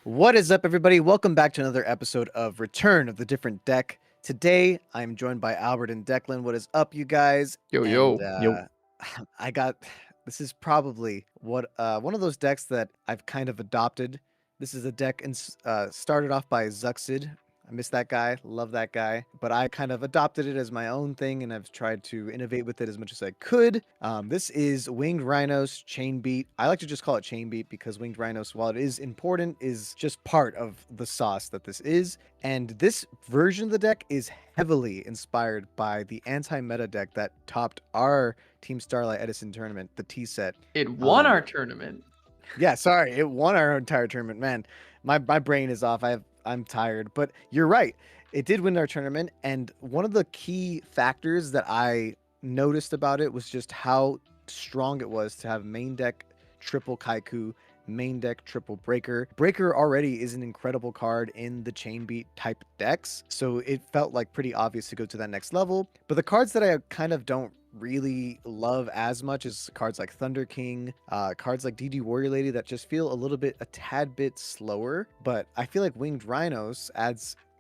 What is up, everybody? Welcome back to another episode of Return of the Different Deck. Today, I'm joined by Albert and Declan. What is up, you guys? Yo, And yo. Yo. I got this is probably one of those decks that I've kind of adopted. This is a deck started off by Zuxid. I miss that guy, love that guy, but I kind of adopted it as my own thing, and I've tried to innovate with it as much as I could. This is Winged Rhinos Chain Beat. I like to just call it Chain Beat because Winged Rhinos, while it is important, is just part of the sauce that this is. And this version of the deck is heavily inspired by the anti-meta deck that topped our Team Starlight Edison tournament, the T set. It won our tournament. Yeah, sorry, it won our entire tournament. Man, my brain is off. I'm tired, but you're right. It did win our tournament, and one of the key factors that I noticed about it was just how strong it was to have main deck triple Kaiku, main deck triple Breaker. Breaker already is an incredible card in the chain beat type decks, so it felt like pretty obvious to go to that next level. But the cards that I kind of don't really love as much as cards like Thunder King, cards like DD Warrior Lady that just feel a tad bit slower. But I feel like Winged Rhinos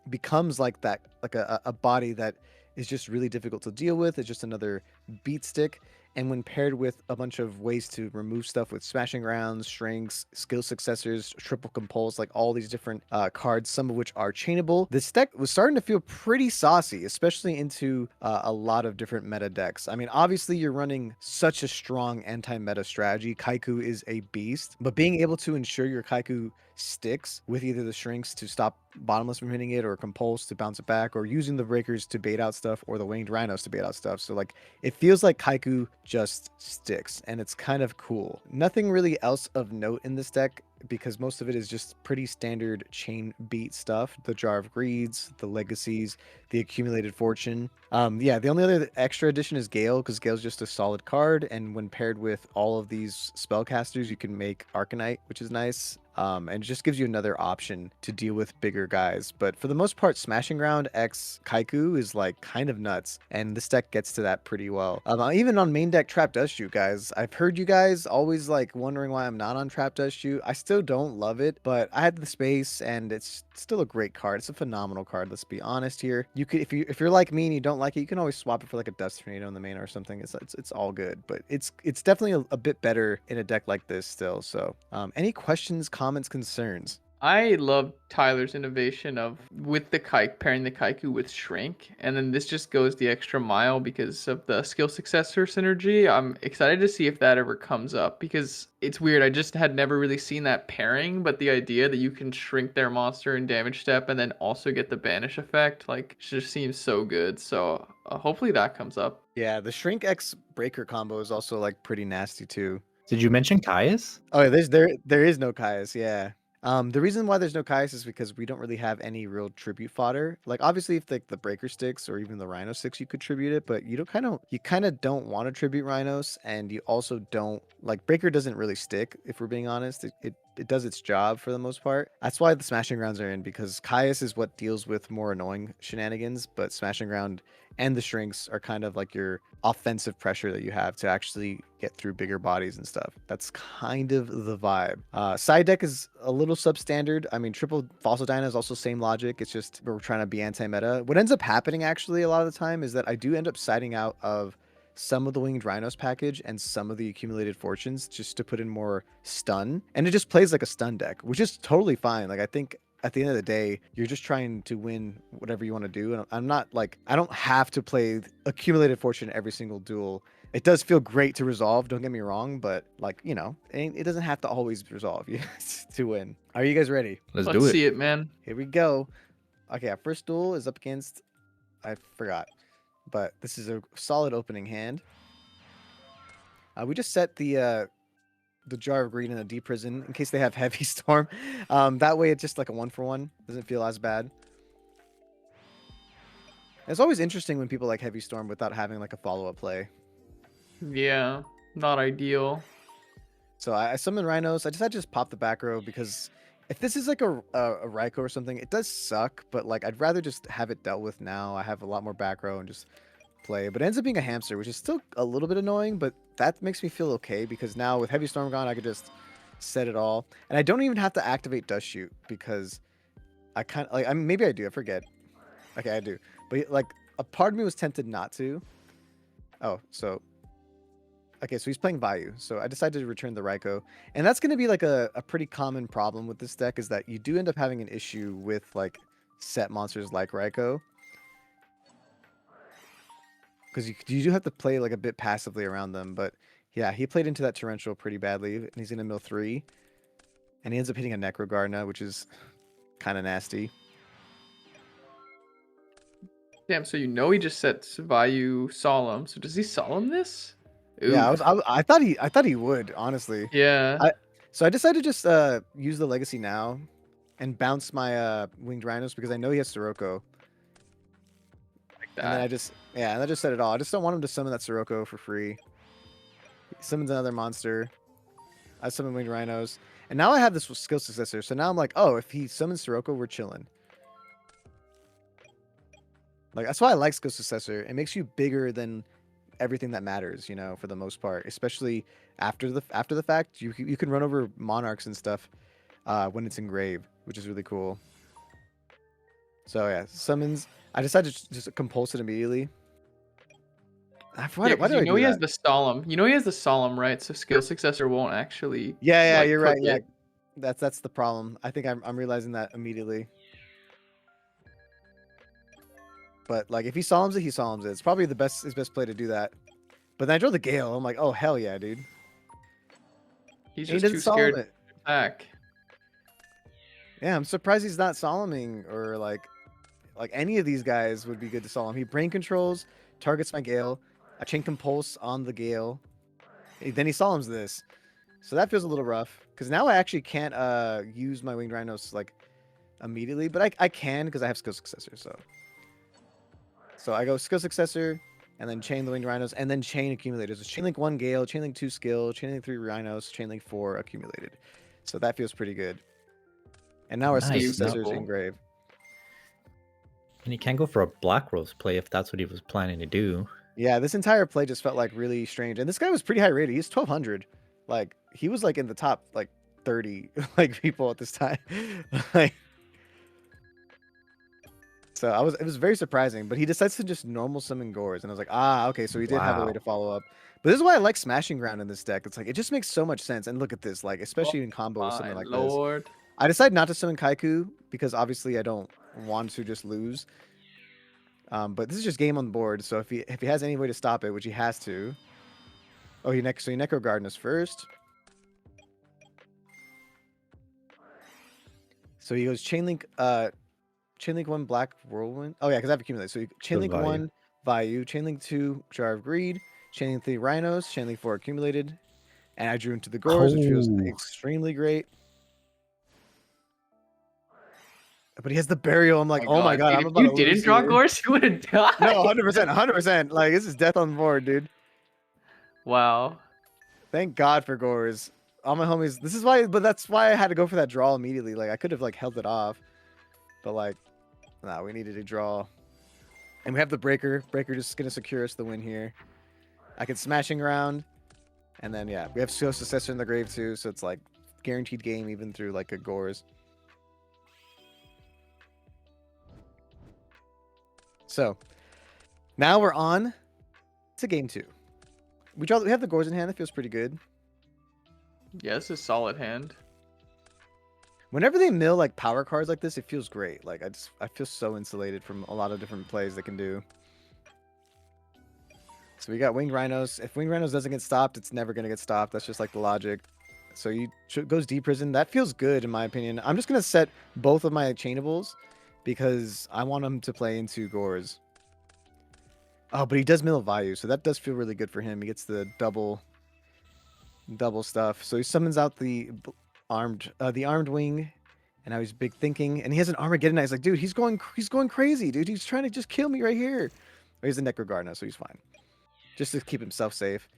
becomes like that, like a body that is just really difficult to deal with. It's just another beat stick. And when paired with a bunch of ways to remove stuff with smashing rounds, shrinks, skill successors, triple compulse, like all these different cards, some of which are chainable, this deck was starting to feel pretty saucy, especially into a lot of different meta decks. I mean, obviously you're running such a strong anti-meta strategy. Kaiku is a beast, but being able to ensure your Kaiku sticks with either the shrinks to stop bottomless from hitting it, or compulse to bounce it back, or using the breakers to bait out stuff, or the winged rhinos to bait out stuff. So like it feels like Kaiku just sticks, and it's kind of cool. Nothing really else of note in this deck because most of it is just pretty standard chain beat stuff. The Jar of Greeds, the Legacies, the Accumulated Fortune. Yeah, the only other extra addition is Gale, because Gale's just a solid card, and when paired with all of these spellcasters, you can make Arcanite, which is nice. And it just gives you another option to deal with bigger guys. But for the most part, Smashing Ground X Kaiku is like kind of nuts, and this deck gets to that pretty well. Even on main deck Trap Dust Shoot, guys, I've heard you guys always like wondering why I'm not on Trap Dust Shoot. I still don't love it, but I had the space, and it's still a great card. It's a phenomenal card. Let's be honest here. You could, if you're like me and you don't like it, you can always swap it for like a Dust Tornado in the main or something. It's all good, but it's definitely a bit better in a deck like this still. So, any questions, comments, concerns? I love Tyler's innovation of with the Kaik pairing the Kaiku with Shrink, and then this just goes the extra mile because of the skill successor synergy. I'm excited to see if that ever comes up because it's weird. I just had never really seen that pairing, but the idea that you can shrink their monster in damage step and then also get the banish effect, like, just seems so good. So hopefully that comes up. Yeah, the Shrink X Breaker combo is also like pretty nasty too. Did you mention Caius? Oh, yeah, there is no Caius, yeah. The reason why there's no Caius is because we don't really have any real tribute fodder. Like obviously if the breaker sticks or even the rhino sticks, you could tribute it, but you kind of don't want to tribute rhinos, and you also don't like breaker doesn't really stick, if we're being honest. It does its job for the most part. That's why the smashing rounds are in, because Caius is what deals with more annoying shenanigans, but smashing round and the shrinks are kind of like your offensive pressure that you have to actually get through bigger bodies and stuff. That's kind of the vibe. Side deck is a little substandard. I mean, triple fossil dyna is also same logic. It's just we're trying to be anti-meta. What ends up happening actually a lot of the time is that I do end up siding out of some of the winged rhinos package and some of the accumulated fortunes just to put in more stun, and it just plays like a stun deck, which is totally fine. Like I think at the end of the day, you're just trying to win whatever you want to do. And I'm not like, I don't have to play accumulated fortune every single duel. It does feel great to resolve, don't get me wrong, but like, you know, it doesn't have to always resolve to win. Are you guys ready? Let's Let's do it. see it, man. Here we go. Okay, our first duel is up against, I forgot, but this is a solid opening hand. We just set the Jar of Greed in a deep prison in case they have Heavy Storm. That way it's just like a 1-for-1. Doesn't feel as bad. It's always interesting when people like Heavy Storm without having like a follow-up play. Yeah, not ideal. So I summon Rhinos. I just pop the back row because if this is like a Raikou or something, it does suck, but like I'd rather just have it dealt with now. I have a lot more back row and just play, but it ends up being a hamster, which is still a little bit annoying, but that makes me feel okay because now with Heavy Storm gone, I could just set it all, and I don't even have to activate Dust Shoot because I kind of like. I mean, maybe I do. I forget. Okay, I do. But like, a part of me was tempted not to. Oh, so okay, so he's playing Vayu. So I decided to return the Raikou, and that's going to be like a pretty common problem with this deck is that you do end up having an issue with like set monsters like Raikou because you do have to play like a bit passively around them. But yeah, he played into that torrential pretty badly, and he's gonna mill 3, and he ends up hitting a Necrogarna, which is kind of nasty. Damn, so you know he just sets Vayu Solemn. So does he Solemn this? Yeah, Oof. I thought he would honestly. Yeah, I so I decided to just use the legacy now and bounce my winged rhinos because I know he has Sirocco. like And then that. and I just said it all. I just don't want him to summon that Sirocco for free. He summons another monster. I summon winged rhinos. And now I have this skill successor. So now I'm like, oh, if he summons Sirocco, we're chilling. Like that's why I like skill successor. It makes you bigger than everything that matters, you know, for the most part. Especially after the fact, you can run over monarchs and stuff when it's engraved, which is really cool. So yeah, summons. I decided to just compulse it immediately. Yeah, Why because do you I know do he has that? the Solemn. You know he has the Solemn, right? So skill successor won't actually Yeah, like you're cook right. Yeah, it. that's the problem. I think I'm realizing that immediately. But like if he solemns it, he solemns it. It's probably his best play to do that. But then I draw the Gale. I'm like, oh hell yeah, dude. He's And he just doesn't too solemn scared it. to attack. Yeah, I'm surprised he's not solemning or like any of these guys would be good to solemn. He brain controls, targets my Gale. I chain compulse on the Gale. Then he solemns this. So that feels a little rough. Because now I actually can't use my winged rhinos like immediately, but I can because I have skill successor. So I go skill successor, and then chain the winged rhinos, and then chain accumulators. It's chain link 1 Gale, chain link 2 skill, chain link 3 rhinos, chain link 4 accumulated. So that feels pretty good. And now our skill Nice. Now, successor is Beautiful. engraved. and he can go for a Black Rose play if that's what he was planning to do. Yeah, this entire play just felt like really strange. And this guy was pretty high rated. He's 1200. Like he was like in the top like 30 like people at this time. Like so it was very surprising, but he decides to just normal summon Gores, and I was like, ah, okay, so he did have a way to Wow. follow up. But this is why I like Smashing Ground in this deck. It's like it just makes so much sense. And look at this, like Oh especially in combo with my something like this. lord. I decided not to summon Kaiku because obviously I don't want to just lose. But this is just game on the board, so if he has any way to stop it, which he has to. Oh, he Necro Garden us first. So he goes Chainlink 1 Black Whirlwind. Oh yeah, because I've accumulated. So The Chainlink value. 1 Vayu, Chainlink 2 Jar of Greed, Chainlink 3 Rhinos, Chainlink 4 accumulated, and I drew into the Gores, which feels Oh, extremely great. But he has the burial. I'm Oh like, my oh my god. god, Dude, I'm if about you to didn't lose draw here. Gorse, you would have No, died. 100%, 100%. Like this is death on the board, dude. Wow. Thank God for Gores. All my homies. This is why, but that's why I had to go for that draw immediately. Like I could have like held it off, but like, nah, we needed to draw. And we have the breaker. Breaker just gonna secure us the win here. I can smashing around, and then yeah, we have Skill Successor in the grave too, so it's like guaranteed game even through like a Gores. So now we're on to game 2. We have the Gores in hand. That feels pretty good. Yeah, this is a solid hand. Whenever they mill like power cards like this, it feels great. Like I feel so insulated from a lot of different plays they can do. So we got Winged Rhinos. If Winged Rhinos doesn't get stopped, it's never gonna get stopped. That's just like the logic. So goes Deep Prison. That feels good in my opinion. I'm just gonna set both of my chainables because I want him to play into Gores. Oh, but he does mill Vayu, so that does feel really good for him. He gets the double stuff. So he summons out the armed wing, and now he's big thinking, and he has an Armageddon. He's like, dude, he's going crazy, dude. He's trying to just kill me right here. Oh, he's a Necrogarna, so he's fine. Just to keep himself safe.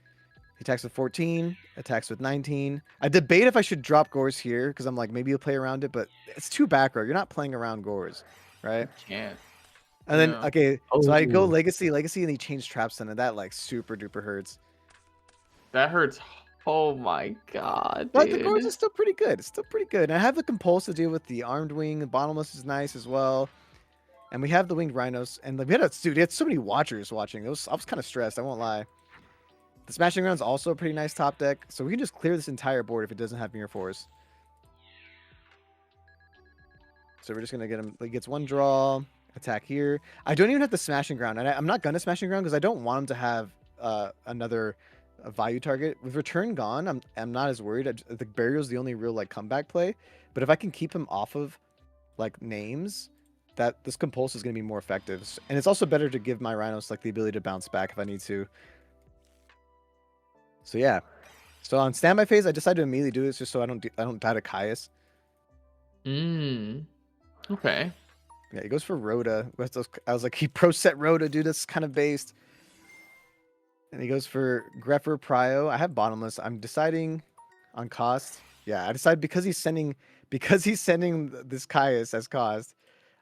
He attacks with 14, attacks with 19. I debate if I should drop Gores here, because I'm like, maybe you'll play around it, but it's too back row. You're not playing around Gores, right? You can't. And then, No. okay, so I go oh, Legacy, and he changed Traps, and that like super duper hurts. That hurts Oh my god, But the Gorge dude. is still pretty good. It's still pretty good. And I have the Compulse to deal with the Armed Wing. The Bottomless is nice as well. And we have the Winged Rhinos. And we had dude, we had so many watchers watching. I was kind of stressed. I won't lie. The Smashing Ground's also a pretty nice top deck. So we can just clear this entire board if it doesn't have Mirror Force. So we're just going to get him. He gets one draw. Attack here. I don't even have the Smashing Ground. And I'm not going to Smashing Ground because I don't want him to have another value target. With Return gone, I'm not as worried. The Burial's the only real like comeback play. But if I can keep him off of like names, that this Compulse is going to be more effective. And it's also better to give my Rhinos like the ability to bounce back if I need to. So yeah. So on standby phase, I decided to immediately do this just so I don't die to Caius. Okay. Yeah, he goes for Rhoda. I was like, he pro set Rhoda, dude. That's kind of based. And he goes for Grepher Prio. I have Bottomless. I'm deciding on cost. Yeah, I decided because he's sending this Caius as cost,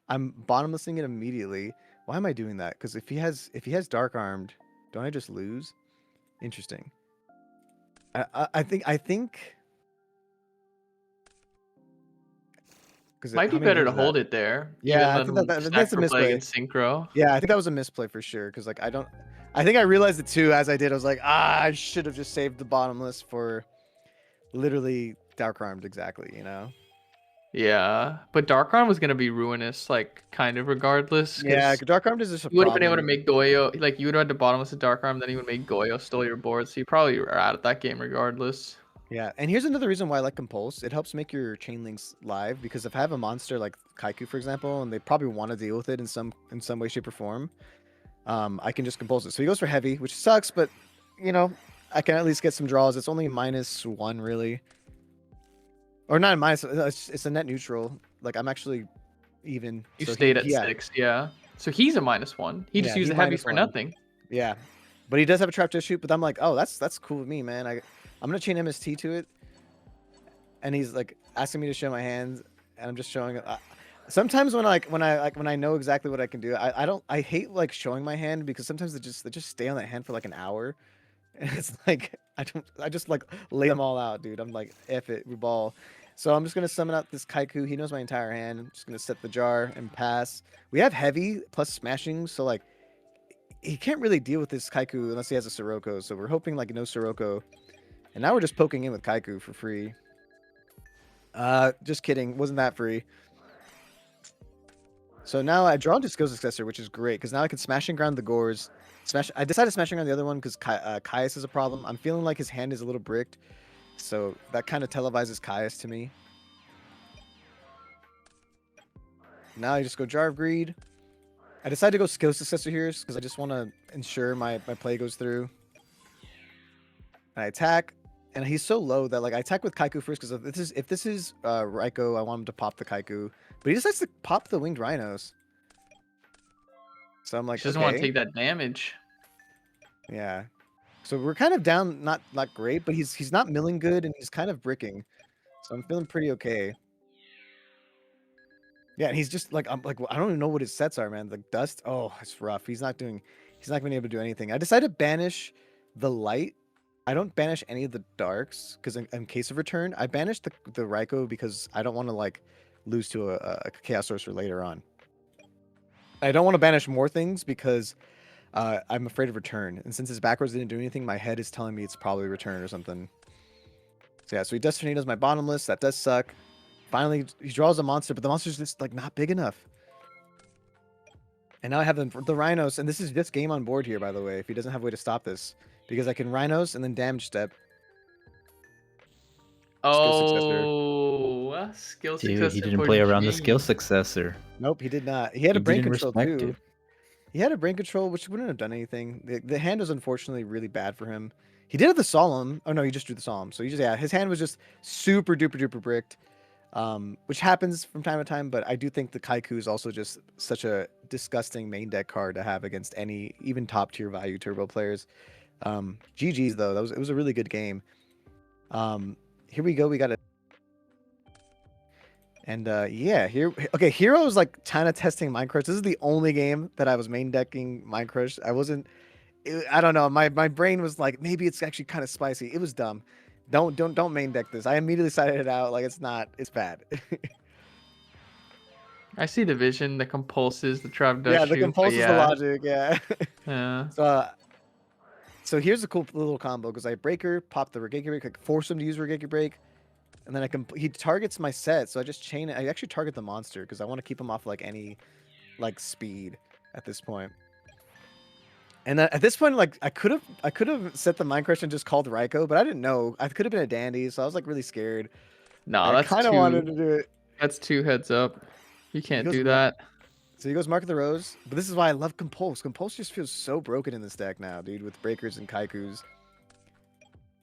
I'm bottomlessing it immediately. Why am I doing that? Because if he has Dark Armed, don't I just lose? Interesting. I think because Might be better to hold it there. Yeah, I Even think than that's a sacrifice misplay. against Synchro. Yeah, I think that was a misplay for sure. Because like I think I realized it too as I did. I was like, I should have just saved the Bottomless for literally Dark Armed exactly. You know. Yeah, but Darkon was gonna be ruinous, like kind of regardless. Yeah, Because Dark Armed is just a you would have been able to problem. make Goyo, like you would have had the bottomless of Dark Arm, then you would make Goyo stole your board, so you probably are out of that game regardless. Yeah, and here's another reason why I like Compulse. It helps make your chain links live because if I have a monster like Kaiku, for example, and they probably want to deal with it in some way, shape, or form, I can just Compulse it. So he goes for heavy, which sucks, but you know, I can at least get some draws. It's only -1 really, or not a minus. It's a net neutral. Like I'm actually even. You So stayed at yeah, 6, yeah. So he's a -1. He just yeah, used he's the heavy for -1. nothing. Yeah, but he does have a trap to shoot. But I'm like, oh, that's cool with me, man. I'm gonna chain MST to it, and he's like asking me to show my hands, and I'm just showing. Sometimes when I know exactly what I can do, I hate like showing my hand because sometimes they just stay on that hand for like an hour, and it's like I just like lay them all out, dude. I'm like F it, we ball. So I'm just gonna summon out this Kaiku. He knows my entire hand. I'm just gonna set the jar and pass. We have heavy plus smashing, so like he can't really deal with this Kaiku unless he has a Sirocco. So we're hoping like no Sirocco. And now we're just poking in with Kaiku for free. Just kidding. Wasn't that free? So now I draw into Skill Successor, which is great because now I can smash and ground the Gores. I decided smashing on the other one because Caius is a problem. I'm feeling like his hand is a little bricked, so that kind of televises Caius to me. Now I just go Jar of Greed. I decided to go Skill Successor here because I just want to ensure my play goes through. And I attack, and he's so low that like I attack with Kaiku first because if this is Raiko, I want him to pop the Kaiku, but he decides to pop the Winged Rhinos. So I'm like, He doesn't want to take that damage. Yeah. So we're kind of down, not great, but he's not milling good, and he's kind of bricking. So I'm feeling pretty okay. Yeah, and he's just like I don't even know what his sets are, man. Like dust. Oh, it's rough. He's not gonna be able to do anything. I decided to banish the light. I don't banish any of the darks because in case of return, I banished the Raiko because I don't want to like lose to a Chaos Sorcerer later on. I don't want to banish more things because I'm afraid of return. And since his backwards didn't do anything, my head is telling me it's probably return or something. So yeah, so he does Tornadoes my bottomless. That does suck. Finally, he draws a monster, but the monster's just like not big enough. And now I have the Rhinos, and this is just game on board here, by the way, if he doesn't have a way to stop this. Because I can Rhinos and then damage step. Skill Successor. Oh, skill Dude, successor he didn't for play around the skill G. successor. Nope, he did not. He had He a brain didn't control respect too. it. He had a brain control, which wouldn't have done anything. The hand was unfortunately really bad for him. He did have the Solemn. Oh no, he just drew the Solemn. So his hand was just super duper duper bricked. Which happens from time to time, but I do think the Kaiku is also just such a disgusting main deck card to have against any even top tier value turbo players. GG's though, it was a really good game. Here we go. We got a yeah, okay, Hero is like kind of testing Mind Crush. This is the only game that I was main decking Mind Crush. I don't know. My brain was like, maybe it's actually kind of spicy. It was dumb. Don't main deck this. I immediately cited it out. Like it's not. It's bad. I see the vision, the compulses, the trap dust Yeah, the shoot, but compulses the yeah. logic. Yeah. Yeah. So here's a cool little combo because I breaker, pop the Regeki break, like force him to use Regeki break, and then he targets my set. So I just chain it. I actually target the monster because I want to keep him off like any like speed at this point. And at this point, like I could have set the Mind Crush and just called Raikou, but I didn't know. I could have been a dandy, so I was like really scared. No, I that's kind of wanted to too. do it. That's 2 heads up. You He can't goes do that. So he goes Mark of the Rose, but this is why I love Compulse. Compulse just feels so broken in this deck now, dude, with breakers and Kaikus.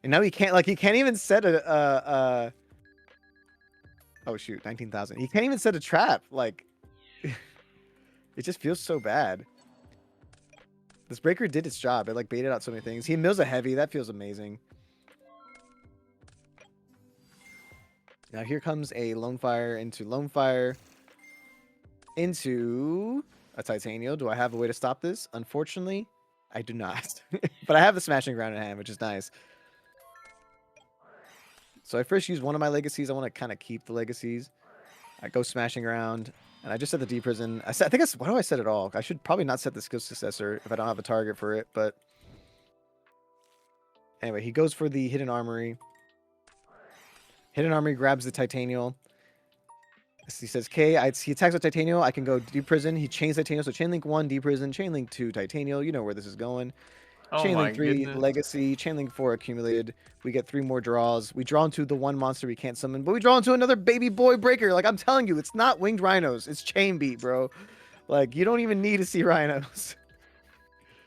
And now he can't even set a oh shoot, 19,000. He can't even set a trap. Like it just feels so bad. This breaker did its job. It like baited out so many things. He mills a heavy. That feels amazing. Now here comes a Lone Fire into Lone Fire into a Titanium. Do I have a way to stop this? Unfortunately, I do not. But I have the Smashing Ground in hand, which is nice. So I first use one of my legacies. I want to kind of keep the legacies. I go Smashing Ground, and I just set the D Prison. I think why do I set it all? I should probably not set the skill successor if I don't have a target for it. But anyway, he goes for the Hidden Armory. Hidden Armory grabs the Titanium. He says K. He attacks with Titanium. I can go D Prison. He chains Titanium. So Chain Link 1, D Prison. Chain Link 2, Titanium. You know where this is going. Oh Chain my Link 3, goodness. Legacy. Chain Link 4, accumulated. We get 3 more draws. We draw into the one monster we can't summon, but we draw into another baby boy breaker. Like, I'm telling you, it's not Winged Rhinos. It's Chain Beat, bro. Like, you don't even need to see Rhinos.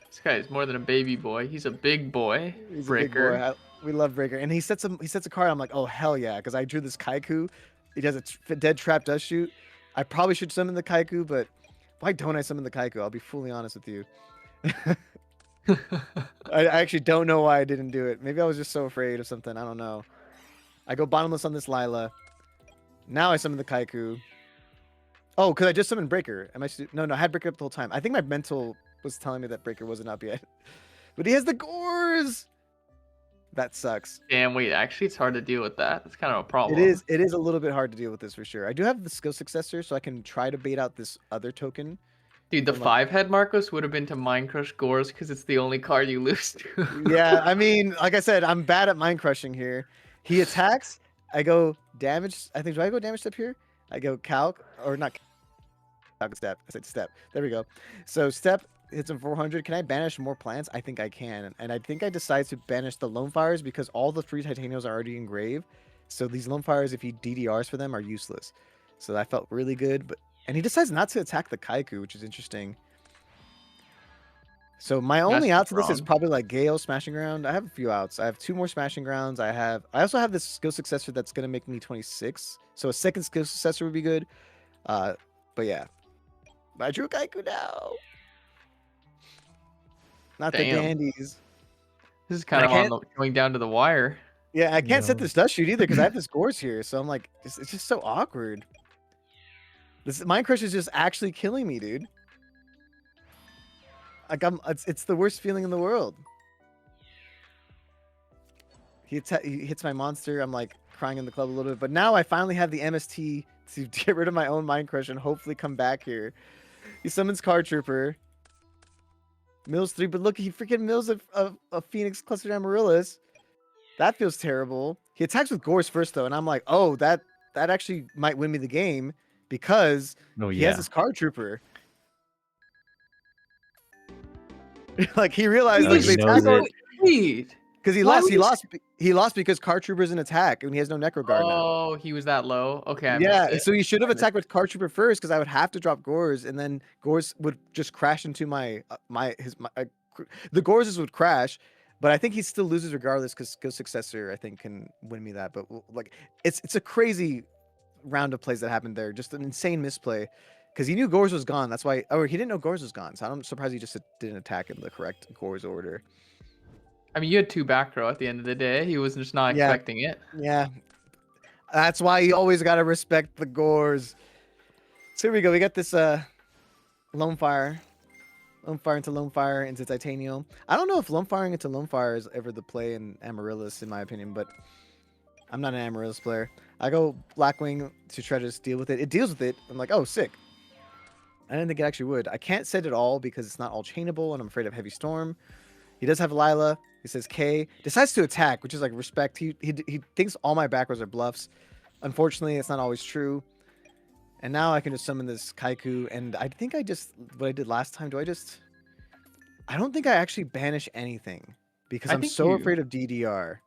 This guy is more than a baby boy. He's a big boy. He's Breaker. a big boy. We love Breaker. And he sets a card. I'm like, oh, hell yeah. Because I drew this Kaiku. He does a dead trap dust shoot. I probably should summon the Kaiku, but why don't I summon the Kaiku? I'll be fully honest with you. I actually don't know why I didn't do it. Maybe I was just so afraid of something. I don't know. I go bottomless on this Lila. Now I summon the Kaiku. Oh, because I just summoned Breaker. No, I had Breaker up the whole time. I think my mental was telling me that Breaker wasn't up yet. But he has the Gores! That sucks. Damn, wait, actually it's hard to deal with that. That's kind of a problem. It is a little bit hard to deal with this for sure. I do have the skill successor, so I can try to bait out this other token. Dude, the 5-head Marcos would have been to Mind Crush Gores because it's the only card you lose to. Yeah, I mean, like I said, I'm bad at mind crushing here. He attacks. I go damage. I think, do I go damage step here? I go calc, or not calc, step. I said step. There we go. So step hits him 400. Can I banish more plants? I think I can. And I think I decide to banish the Lone Fires because all the 3 Titaniums are already engraved. So these Lone Fires, if he DDRs for them, are useless. So that felt really good. And he decides not to attack the Kaiku, which is interesting. So my only out to this is probably like Gale, Smashing Ground. I have a few outs. I have 2 more Smashing Grounds. I also have this skill successor that's going to make me 26. So a second skill successor would be good. But yeah. But I drew a Kaiku now. Not the dandies. This is kind of going down to the wire. Yeah, I can't set this dust shoot either because I have this Gores here. So I'm like, it's just so awkward. This Mind Crush is just actually killing me, dude. Like it's the worst feeling in the world. He hits my monster. I'm like crying in the club a little bit, but now I finally have the MST to get rid of my own Mind Crush and hopefully come back here. He summons Card Trooper. Mills 3, but look, he freaking mills a Phoenix Clustered Amaryllis. That feels terrible. He attacks with Gores first though, and I'm like, oh, that actually might win me the game because he has this Card Trooper. Like he realized like they because he lost because Card Trooper's an attack and he has no Necro Guard now. Oh, he was that low. Okay. Yeah, so he should have attacked with Card Trooper first because I would have to drop Gores and then Gores would just crash into the Gores would crash, but I think he still loses regardless because skill successor I think can win me that. But like it's a crazy round of plays that happened there, just an insane misplay. Because he knew Gores was gone. That's why... Or he didn't know Gores was gone. So I'm surprised he just didn't attack in the correct Gores order. I mean, you had 2 back row at the end of the day. He was just not expecting it. Yeah. That's why you always got to respect the Gores. So here we go. We got this Lone Fire. Lone Fire into Titanium. I don't know if Lone Firing into Lone Fire is ever the play in Amaryllis, in my opinion. But I'm not an Amaryllis player. I go Blackwing to try to just deal with it. It deals with it. I'm like, oh, sick. I didn't think it actually would. I can't set it all because it's not all chainable, and I'm afraid of Heavy Storm. He does have Lila. He says K. Decides to attack, which is like respect. He thinks all my back rows are bluffs. Unfortunately, it's not always true. And now I can just summon this Kaiku, and I think I just what I did last time. I don't think I actually banish anything because I I'm think so you. afraid of DDR.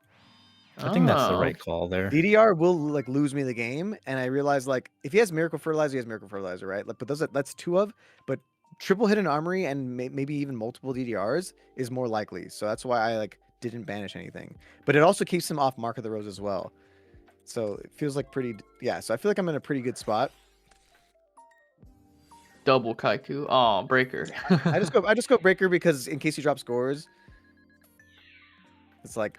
I think that's the Oh. right call there. DDR will like lose me the game, and I realize like if he has Miracle Fertilizer, he has Miracle Fertilizer, right? Like, but that's two of, but triple hidden armory and maybe even multiple DDRs is more likely. So that's why I like didn't banish anything. But it also keeps him off Mark of the Rose as well. So it feels like pretty yeah. So I feel like I'm in a pretty good spot. Double Kaiku. Oh, breaker. I just go breaker because in case he drops scores, it's like.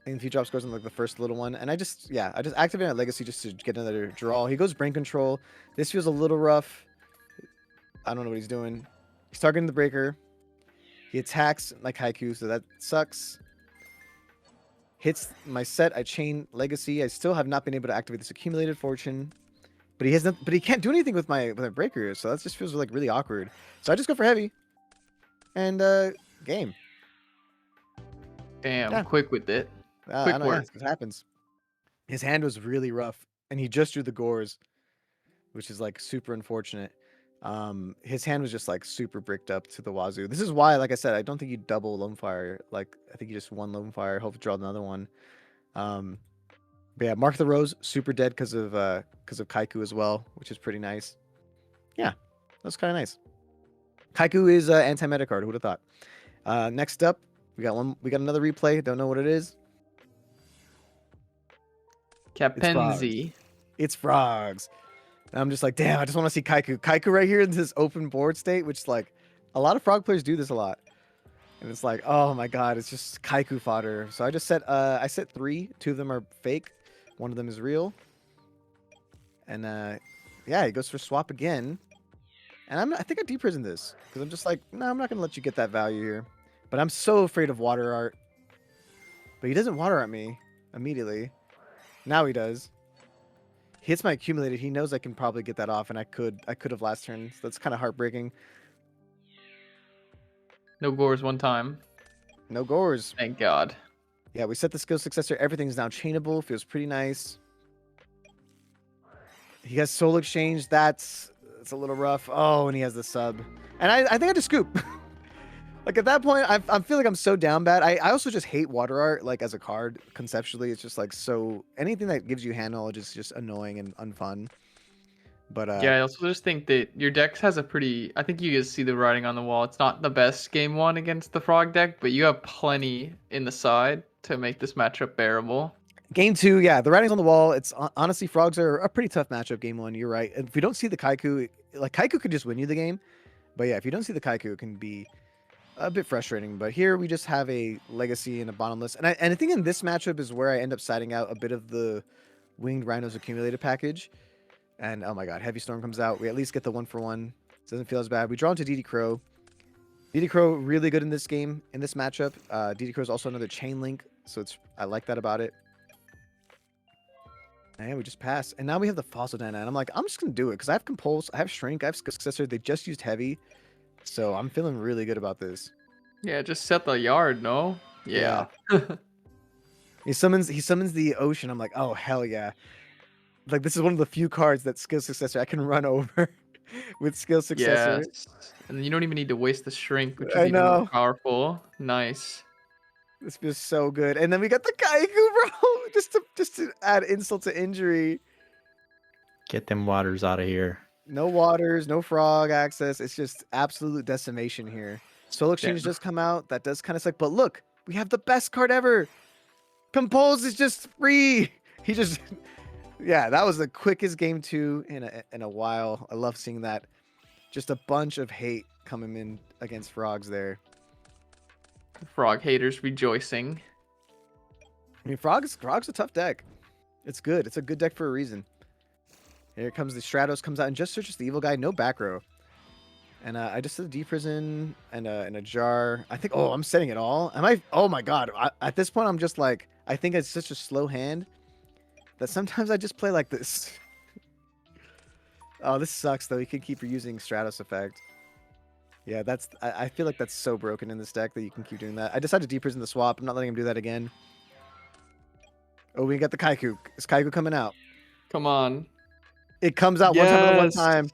And if he drops scores on like the first little one, and I just activate my legacy just to get another draw. He goes brain control. This feels a little rough. I don't know what he's doing. He's targeting the breaker. He attacks my Kaiku, so that sucks. Hits my set. I chain legacy. I still have not been able to activate this accumulated fortune, but he can't do anything with my breaker, so that just feels like really awkward. So I just go for heavy, and game. Damn, Yeah. quick with it. I Quick don't know, work. it happens. His hand was really rough, and he just drew the gores, which is like super unfortunate. His hand was just like super bricked up to the wazoo. This is why, like I said, I don't think you double Lone Fire. Like I think you just one Lone Fire, hope to draw another one. But yeah, Mark the Rose super dead because of Kaiku as well, which is pretty nice. Yeah, that's kind of nice. Kaiku is anti-meta card. Who would have thought? Next up, we got another replay. Don't know what it is. Capenzi. It's frogs. And I'm just like, damn, I just want to see Kaiku. Kaiku right here in this open board state, which like a lot of frog players do this a lot. And it's like, oh my god, it's just Kaiku fodder. So I just set I set 3. 2 of them are fake. 1 of them is real. And yeah, he goes for swap again. And I think I deprisoned this. Because I'm just like, no, I'm not gonna let you get that value here. But I'm so afraid of water art. But he doesn't water at me immediately. Now he does. He hits my accumulated. He knows I can probably get that off, and I could have last turn. So that's kind of heartbreaking. No gores one time. No gores. Thank God. Yeah, we set the skill successor. Everything's now chainable. Feels pretty nice. He has soul exchange. It's a little rough. Oh, and he has the sub. And I think I just scoop. Like at that point, I feel like I'm so down bad. I also just hate water art, like as a card conceptually. It's just like so anything that gives you hand knowledge is just annoying and unfun. But Yeah, I also just think that your deck has a pretty. I think you guys see the writing on the wall. It's not the best game one against the frog deck, but you have plenty in the side to make this matchup bearable. Game 2, yeah, the writing's on the wall. It's honestly, frogs are a pretty tough matchup. Game 1, you're right. And if we don't see the Kaiku, like Kaiku could just win you the game. But yeah, if you don't see the Kaiku, it can be a bit frustrating. But here we just have a legacy and a bottomless. And I think in this matchup is where I end up siding out a bit of the Winged Rhinos accumulated package. And oh my god, Heavy Storm comes out. We at least get the 1-for-1. Doesn't feel as bad. We draw into DD Crow. DD Crow really good in this game, in this matchup. DD Crow is also another chain link, so I like that about it. And we just pass. And now we have the Fossil Dana. And I'm like, I'm just going to do it because I have Compulse, I have Shrink, I have Successor. They just used Heavy. So I'm feeling really good about this. Yeah, just set the yard, no? Yeah. He summons the Ocean. I'm like, oh, hell yeah. Like, this is one of the few cards that Skill Successor I can run over with Skill Successor. Yes. And then you don't even need to waste the Shrink, which is I even more know. powerful. Nice. This feels so good. And then we got the Kaiku, bro. Just to add insult to injury. Get them waters out of here. No waters, no frog access. It's just absolute decimation here. Soul Exchange does come out. That does kind of suck. But look, we have the best card ever. Compose is just free. He just... Yeah, that was the quickest game 2 in a while. I love seeing that. Just a bunch of hate coming in against frogs there. Frog haters rejoicing. I mean, frog's a tough deck. It's good. It's a good deck for a reason. Here comes the Stratos, comes out and just searches the evil guy. No back row. And I just did a D-Prison and a jar. I think, I'm setting it all. Am I? Oh my god. At this point, I'm just like, I think it's such a slow hand that sometimes I just play like this. Oh, this sucks though. You can keep reusing Stratos effect. Yeah, I feel like that's so broken in this deck that you can keep doing that. I decided to deep prison the swap. I'm not letting him do that again. Oh, we got the Kaiku. Is Kaiku coming out? Come on. It comes out one time at one Yes. time.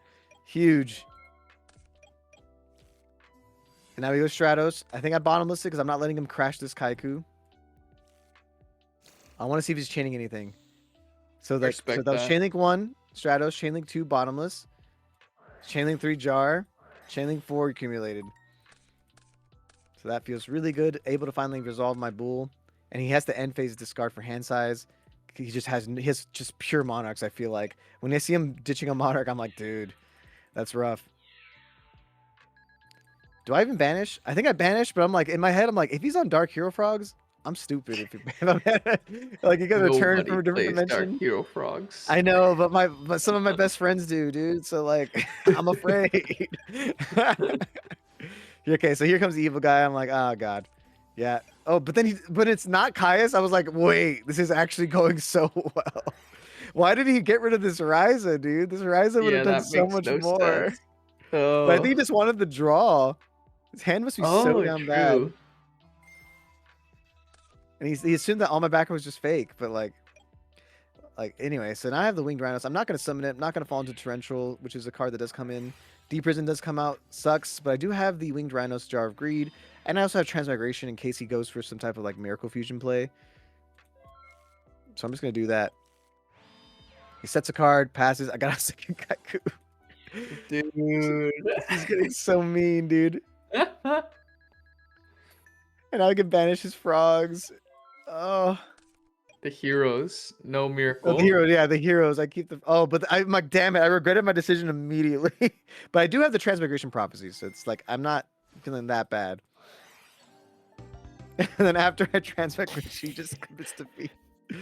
Huge. And now we go Stratos. I think I bottomless it because I'm not letting him crash this Kaiku. I want to see if he's chaining anything. So that was Chainlink 1, Stratos, Chainlink 2, bottomless. Chainlink 3, jar. Chainlink 4, accumulated. So that feels really good. Able to finally resolve my bull. And he has to end phase discard for hand size. He has just pure monarchs, I feel like. When I see him ditching a monarch, I'm like, dude, that's rough. Do I even banish? I think I banish, but I'm like, in my head, I'm like, if he's on Dark Hero Frogs, I'm stupid. If I'm like, you got to return from a different dimension. Dark Hero Frogs. I know, but some of my best friends do, dude. So like, I'm afraid. Okay, so here comes the evil guy. I'm like, oh god, yeah. Oh, but it's not Caius. I was like, wait, this is actually going so well. Why did he get rid of this Ryza, dude? This Ryza would have done so much more. Oh. But I think he just wanted the draw. His hand must be so damn bad. And he assumed that all my backer was just fake, but like anyway. So now I have the Winged Rhinos. I'm not gonna summon it. I'm not gonna fall into Torrential, which is a card that does come in. Deep Prison does come out, sucks, but I do have the Winged Rhinos Jar of Greed, and I also have Transmigration in case he goes for some type of like Miracle Fusion play. So I'm just gonna do that. He sets a card, passes. I got a second Kaiku. Dude, he's getting so mean, dude. And I can banish his frogs. Oh. The heroes, no miracle. Oh, the heroes, yeah, the heroes. I keep the. Oh, but I'm like, damn it! I regretted my decision immediately. But I do have the Transmigration Prophecy, so it's like I'm not feeling that bad. And then after I transmigration, she just commits defeat.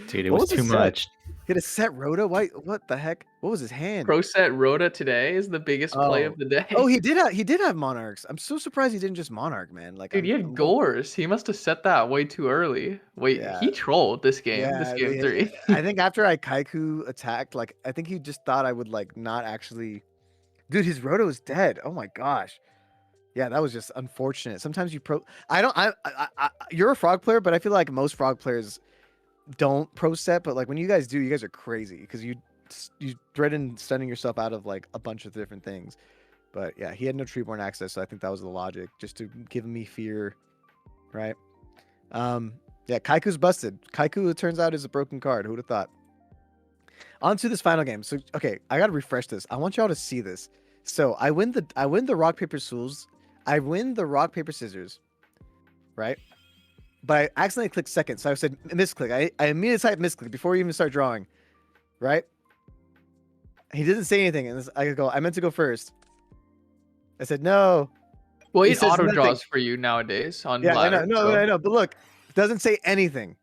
Dude, it was too much. He had a set Rhoda. Why? What the heck? What was his hand? Pro set Rhoda today is the biggest play of the day. Oh, he did have monarchs. I'm so surprised he didn't just monarch, man. Like, dude, he had Gores. He must have set that way too early. Wait, yeah. He trolled this game. Yeah, this game 3. I think after I Kaiku attacked, like I think he just thought I would like not actually. Dude, his Rhoda was dead. Oh my gosh. Yeah, that was just unfortunate. Sometimes you you're a frog player, but I feel like most frog players don't pro set, but like when you guys do, you guys are crazy because you threaten stunning yourself out of like a bunch of different things. But yeah, he had no Treeborn access, so I think that was the logic, just to give me fear, right? Yeah, Kaiku's busted. Kaiku, it turns out, is a broken card. Who would have thought? On to this final game. So okay, I gotta refresh this. I want y'all to see this. So I win the rock paper scissors. I win the rock paper scissors, right? But I accidentally clicked second, so I said misclick. I immediately typed misclick before we even start drawing, right? He didn't say anything, and I meant to go first. I said no. Well, it auto draws for you nowadays on ladder. I know. But look, it doesn't say anything,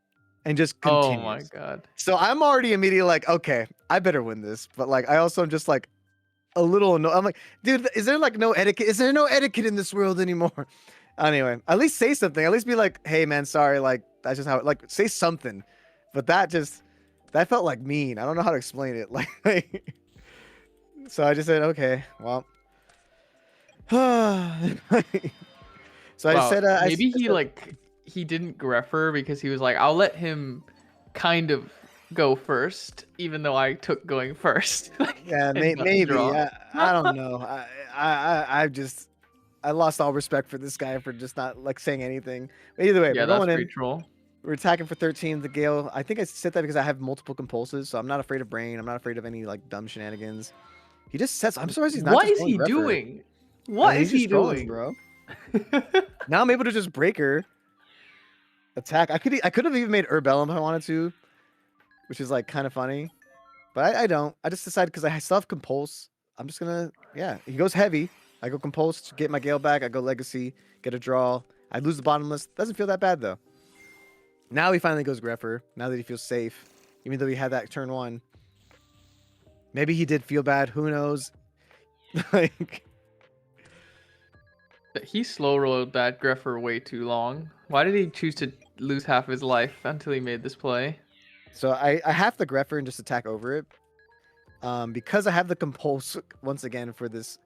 and just continues. Oh my god. So I'm already immediately like, okay, I better win this. But like, I also am just like a little annoyed. I'm like, dude, is there like no etiquette? Is there no etiquette in this world anymore? Anyway, at least say something. At least be like, hey man, sorry. Like that's just how it, like say something. But that felt like mean. I don't know how to explain it. Like so I just said, okay, well. So I said, maybe he didn't Greffer because he was like, I'll let him kind of go first, even though I took going first. Yeah, maybe. I don't know. I lost all respect for this guy for just not like saying anything. But either way, yeah, we're going in. Troll. We're attacking for 13. The Gale. I think I said that because I have multiple compulses, so I'm not afraid of brain. I'm not afraid of any like dumb shenanigans. He just sets. I'm surprised he's not. What is he doing? What is he doing, bro? Now I'm able to just break her. Attack. I could have even made Urbellum if I wanted to, which is like kind of funny, but I don't. I just decided because I still have Compulse. I'm just gonna He goes heavy. I go Compulse to get my Gale back. I go Legacy, get a draw. I lose the bottomless. Doesn't feel that bad though. Now he finally goes Greffer. Now that he feels safe, even though he had that turn 1. Maybe he did feel bad. Who knows? Like. He slow rolled that Greffer way too long. Why did he choose to lose half his life until he made this play? So I have the Greffer and just attack over it. Because I have the Compulse once again for this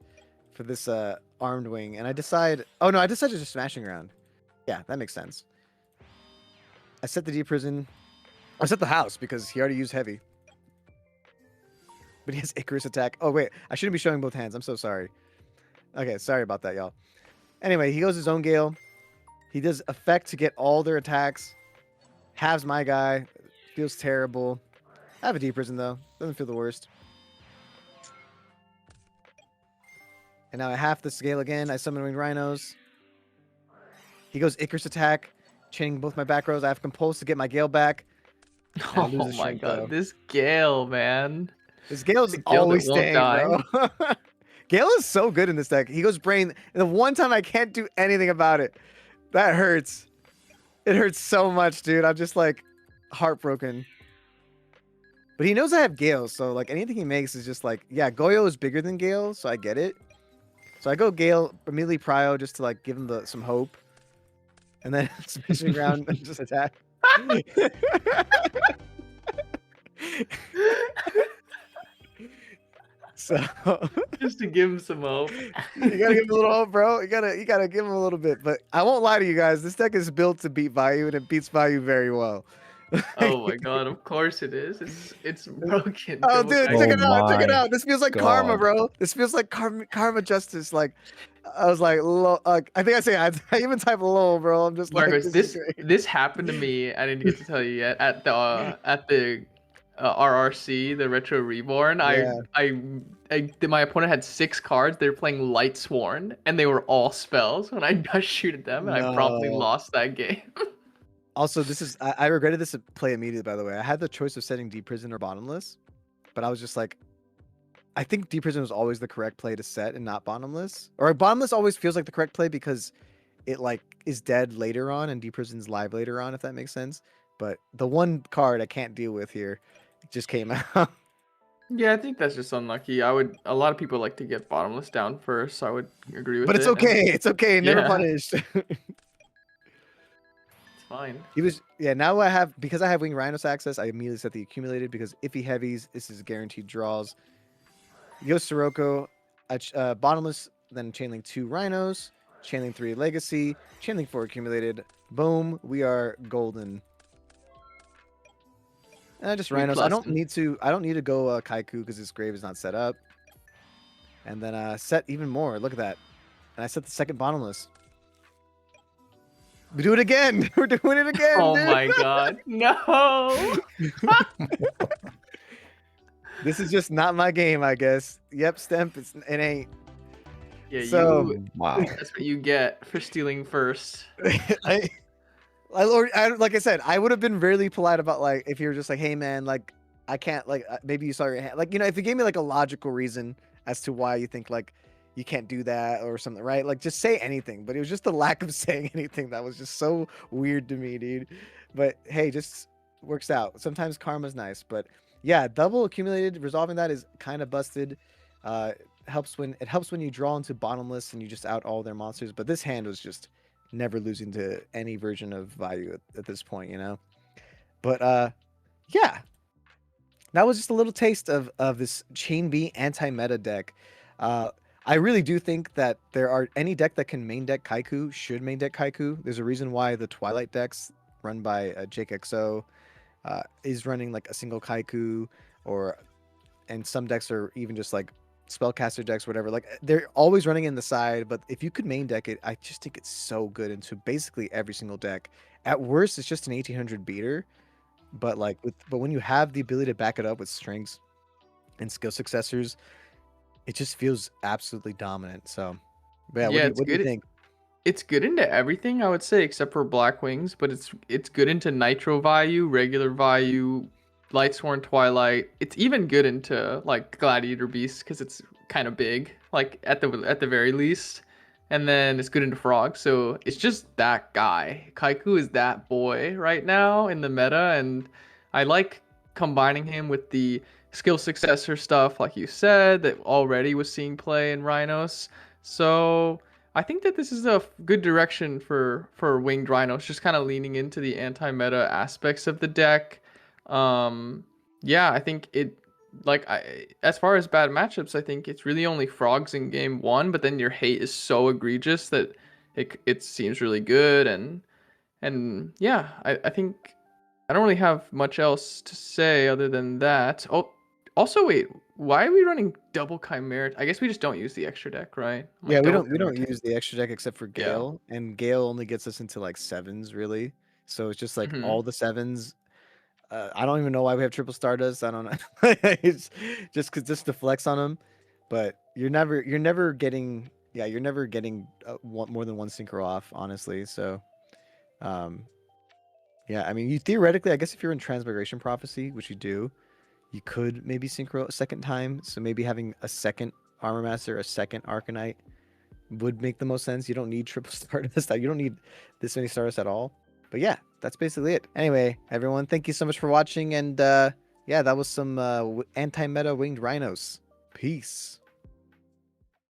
armed wing, and I decide. Oh no, I decided just smashing around. Yeah, that makes sense. I set the deep prison. I set the house because he already used heavy. But he has Icarus attack. Oh wait, I shouldn't be showing both hands. I'm so sorry. Okay, sorry about that, y'all. Anyway, he goes his own Gale. He does effect to get all their attacks. Halves my guy. Feels terrible. I have a deep prison though. Doesn't feel the worst. And now I half the scale again. I summon winged rhinos. He goes Icarus attack, chaining both my back rows. I have compulse to get my Gale back. And I lose Oh the my shrink though. god, this Gale, man. This Gale's The Gale that always won't staying, die. bro. Gale is so good in this deck. He goes brain, and the one time I can't do anything about it. That hurts. It hurts so much, dude. I'm just like heartbroken. But he knows I have Gale, so like anything he makes is just like, yeah, Goyo is bigger than Gale, so I get it. So I go Gale, immediately Prio just to like give him some hope. And then smashing around and just attack. So Just to give him some hope. you gotta give him a little hope, bro. You gotta give him a little bit. But I won't lie to you guys, this deck is built to beat Vayu, and it beats Vayu very well. Oh my god, of course it is. It's broken. Oh, Double dude, Kai check Oh it out, check it my out. This feels like karma, God. bro. This feels like karma justice. Like I was like, I think I even type low, bro. I'm just like, Marcos, this is great. this happened to me. I didn't get to tell you yet at the RRC, the Retro Reborn. Yeah. My opponent had 6 cards. They were playing Light Sworn, and they were all spells. When I just shooted them, and I promptly No. lost that game. Also, I regretted this play immediately, by the way. I had the choice of setting Deep Prison or Bottomless, but I was just like, I think Deep Prison was always the correct play to set and not Bottomless. Or Bottomless always feels like the correct play because it like is dead later on and Deep Prison's live later on, if that makes sense. But the one card I can't deal with here just came out. Yeah, I think that's just unlucky. A lot of people like to get Bottomless down first, so I would agree with But it's it. And okay. It's okay. Never yeah, punished. it's fine. Now I have, because I have Wing Rhinos access, I immediately set the accumulated because if he heavies, this is guaranteed draws. He goes Sirocco, Bottomless, then Chainlink 2 Rhinos, Chainlink 3 Legacy, Chainlink 4 accumulated. Boom, we are golden. And just We Rhinos. I don't plused. need to go Kaiku because this grave is not set up. And then set even more. Look at that. And I set the second Bottomless. We do it again. We're doing it again. Oh dude. my god, no! This is just not my game, I guess. Yep, Stemp, it ain't. Yeah, So- you. Wow. That's what you get for stealing first. Like I said, I would have been really polite about like if you were just like, hey man, like I can't like maybe you saw your hand, like if you gave me like a logical reason as to why you think like you can't do that or something, right? Like just say anything. But it was just the lack of saying anything that was just so weird to me, dude. But hey, just works out. Sometimes karma's nice, but yeah, double accumulated resolving that is kind of busted. Helps when you draw into Bottomless and you just out all their monsters. But this hand was just never losing to any version of Vayu at this point, But yeah, that was just a little taste of this Chain B anti-meta deck. I really do think that there are any deck that can main deck Kaiku should main deck Kaiku. There's a reason why the Twilight decks run by Jake XO is running like a single Kaiku, and some decks are even just like spellcaster decks, whatever. Like they're always running in the side, but if you could main deck it, I just think it's so good into basically every single deck. At worst, it's just an 1800 beater, but but when you have the ability to back it up with strings and skill successors, it just feels absolutely dominant. So, yeah, Yeah, what do you think? It's good into everything, I would say, except for Black Wings, but it's good into Nitro Vayu, regular Vayu, Lightsworn Twilight. It's even good into like Gladiator Beast because it's kind of big, like at the very least. And then it's good into Frog, so it's just that guy. Kaiku is that boy right now in the meta, and I like combining him with the skill successor stuff, like you said, that already was seeing play in Rhinos. So I think that this is a good direction for Winged Rhinos, just kind of leaning into the anti-meta aspects of the deck. Yeah, I think it like as far as bad matchups, I think it's really only frogs in game one, but then your hate is so egregious that it seems really good and yeah, I think I don't really have much else to say other than that. Oh, also wait, why are we running double chimera? I guess we just don't use the extra deck, right? I'm Yeah, like we double don't chimera. use the extra deck except for Yeah. Gale, and Gale only gets us into like sevens really. So it's just like Hmm. all the sevens. I don't even know why we have triple Stardust. I don't know. It's just to flex on them. But you're never getting you're never getting more than one synchro off, honestly. So um yeah, I mean, you theoretically, I guess if you're in Transmigration Prophecy, which you do, you could maybe synchro a second time. So maybe having a second Armor Master, a second Arcanite would make the most sense. You don't need triple Stardust. You don't need this many Stardust at all. But yeah, that's basically it. Anyway, everyone, thank you so much for watching. And yeah, that was some anti-meta winged rhinos. Peace.